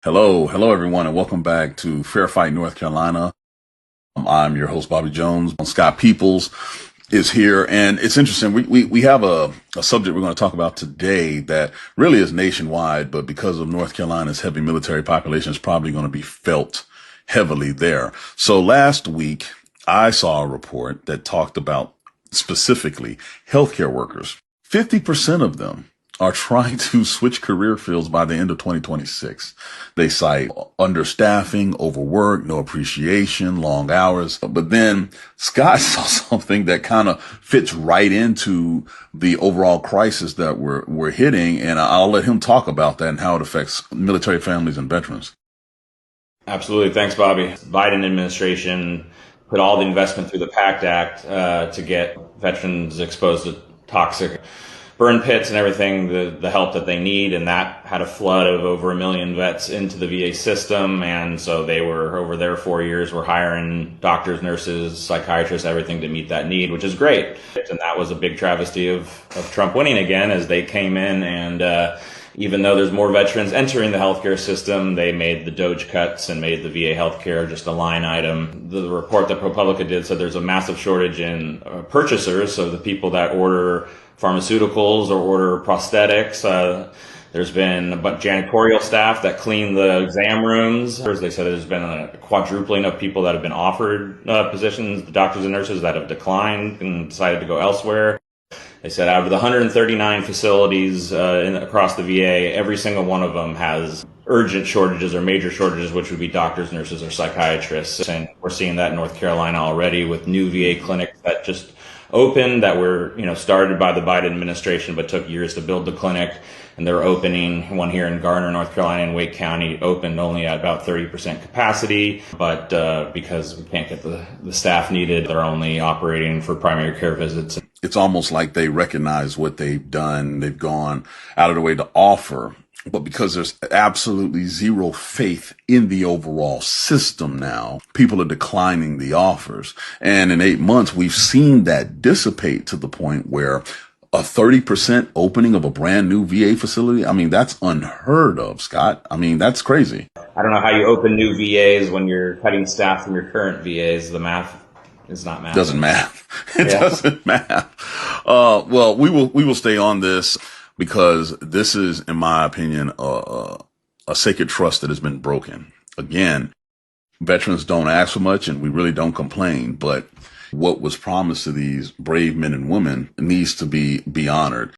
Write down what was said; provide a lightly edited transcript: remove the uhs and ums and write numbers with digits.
Hello, everyone, and welcome back to Fair Fight, North Carolina. I'm your host, Bobby Jones. Scott Peoples is here, and it's interesting. We have a subject we're going to talk about today that really is nationwide, but because of North Carolina's heavy military population, it's probably going to be felt heavily there. So last week, I saw a report that talked about specifically healthcare workers. 50% of them are trying to switch career fields by the end of 2026. They cite understaffing, overwork, no appreciation, long hours. But then Scott saw something that kind of fits right into the overall crisis that we're hitting. And I'll let him talk about that and how it affects military families and veterans. Absolutely. Thanks, Bobby. Biden administration put all the investment through the PACT Act to get veterans exposed to toxic burn pits and everything, the help that they need. And that had a flood of over 1 million vets into the VA system. And so they were, over their 4 years, were hiring doctors, nurses, psychiatrists, everything to meet that need, which is great. And that was a big travesty of Trump winning again, as they came in and even though there's more veterans entering the healthcare system, they made the DOGE cuts and made the VA healthcare just a line item. The report that ProPublica did said there's a massive shortage in purchasers, so the people that order pharmaceuticals or order prosthetics. There's been a bunch of janitorial staff that clean the exam rooms. They said there's been a quadrupling of people that have been offered positions, the doctors and nurses that have declined and decided to go elsewhere. They said out of the 139 facilities across the VA, every single one of them has urgent shortages or major shortages, which would be doctors, nurses, or psychiatrists. And we're seeing that in North Carolina already with new VA clinics that just opened, that were started by the Biden administration but took years to build the clinic. And they're opening. One here in Garner, North Carolina, in Wake County, opened only at about 30% capacity. But because we can't get the staff needed, they're only operating for primary care visits. It's almost like they recognize what they've done. They've gone out of the way to offer. But because there's absolutely zero faith in the overall system now, people are declining the offers. And in 8 months, we've seen that dissipate to the point where a 30% opening of a brand new VA facility, I mean, that's unheard of, Scott. I mean, that's crazy. I don't know how you open new VAs when you're cutting staff from your current VAs. The math is not math. Doesn't math. It doesn't math. Well, we will stay on this because this is, in my opinion, a sacred trust that has been broken. Again, veterans don't ask for much and we really don't complain, but what was promised to these brave men and women needs to be honored.